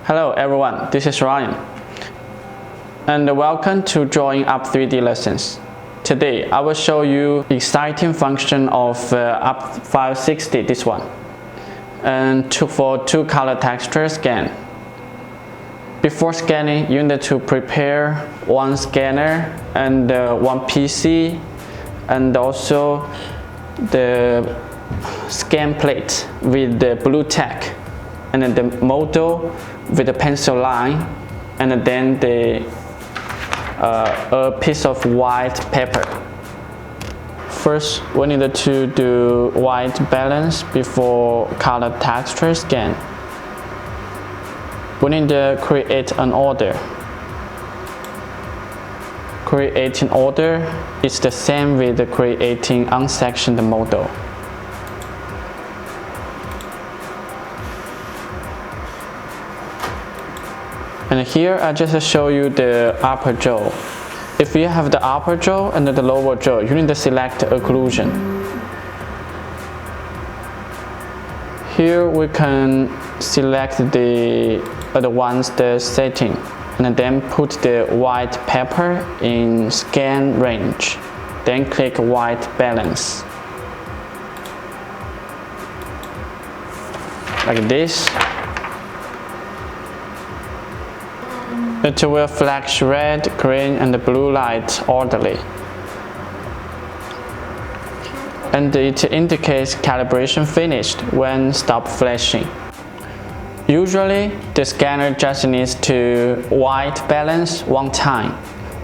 Hello everyone, this is Ryan, and welcome to Drawing UP3D lessons. Today I will show you exciting function of UP560, this one, and for two color texture scan. Before scanning, you need to prepare one scanner and one PC, and also the scan plate with the blue tack, and then the model with the pencil line, and then a piece of white paper. First, we need to do white balance before color texture scan. We need to create an order. Creating order is the same with creating unsectioned model. And here I just show you the upper jaw. If you have the upper jaw and the lower jaw, you need to select occlusion. Here we can select the advanced setting and then put the white paper in scan range. Then click white balance. Like this. It will flash red, green, and blue light orderly. And it indicates calibration finished when stop flashing. Usually, the scanner just needs to white balance one time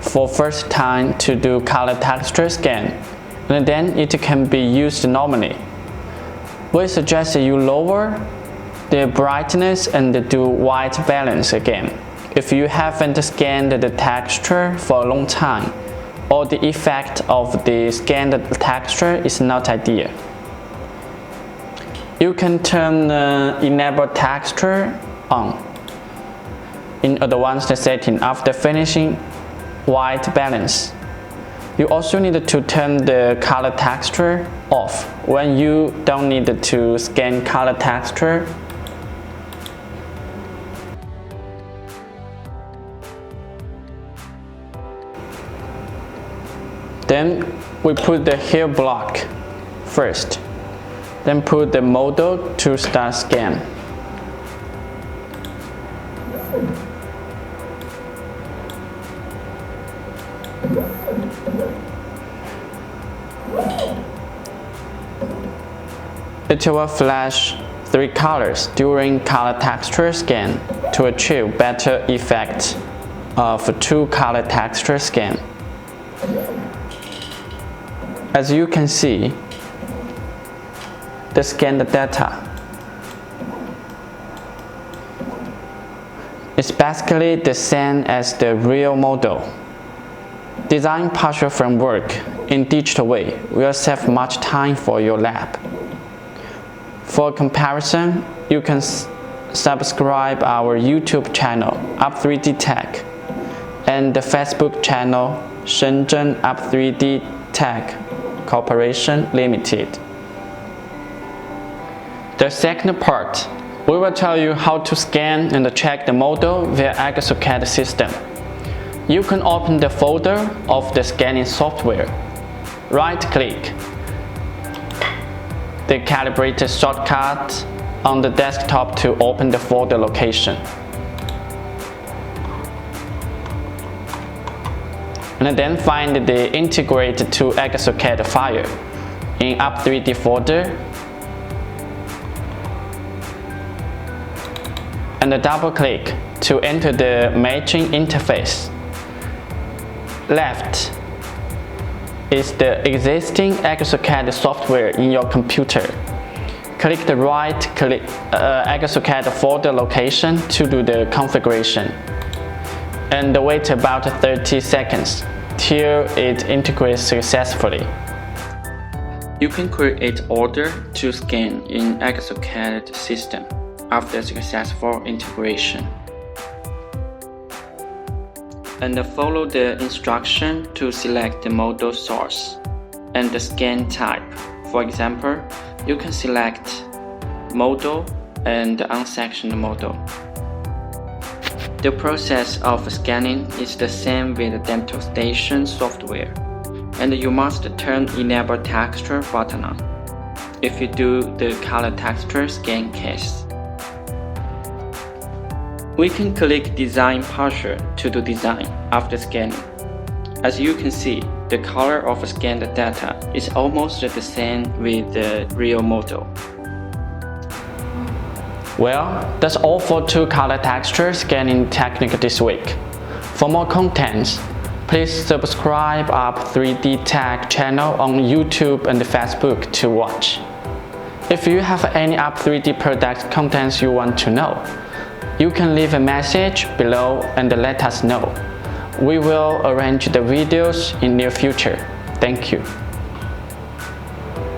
for first time to do color texture scan, and then it can be used normally. We suggest you lower the brightness and do white balance again if you haven't scanned the texture for a long time, or the effect of the scanned texture is not ideal. You can turn enable texture on in advanced setting after finishing white balance. You also need to turn the color texture off when you don't need to scan color texture. Then we put the hair block first. Then put the model to start scan. It will flash three colors during color texture scan to achieve better effect of two color texture scan. As you can see, the scanned data is basically the same as the real model. Design partial framework in digital way will save much time for your lab. For comparison, you can subscribe our YouTube channel UP3D Tech and the Facebook channel Shenzhen UP3D Tech Corporation Limited. The second part, we will tell you how to scan and check the model via ExoCAD system. You can open the folder of the scanning software. Right-click the calibrated shortcut on the desktop to open the folder location. And then find the integrated to ExoCAD file in UP3D folder, and double-click to enter the matching interface. Left is the existing ExoCAD software in your computer. Click the right-click ExoCAD folder location to do the configuration, and wait about 30 seconds till it integrates successfully. You can create order to scan in ExoCAD system after successful integration. And follow the instruction to select the model source and the scan type. For example, you can select model and unsectioned model. The process of scanning is the same with the dental station software, and you must turn Enable Texture button on if you do the color texture scan case. We can click Design Partial to do design after scanning. As you can see, the color of scanned data is almost the same with the real model. Well, that's all for two color texture scanning technique this week. For more contents, please subscribe UP3D Tech channel on YouTube and Facebook to watch. If you have any UP3D product contents you want to know, you can leave a message below and let us know. We will arrange the videos in near future. Thank you.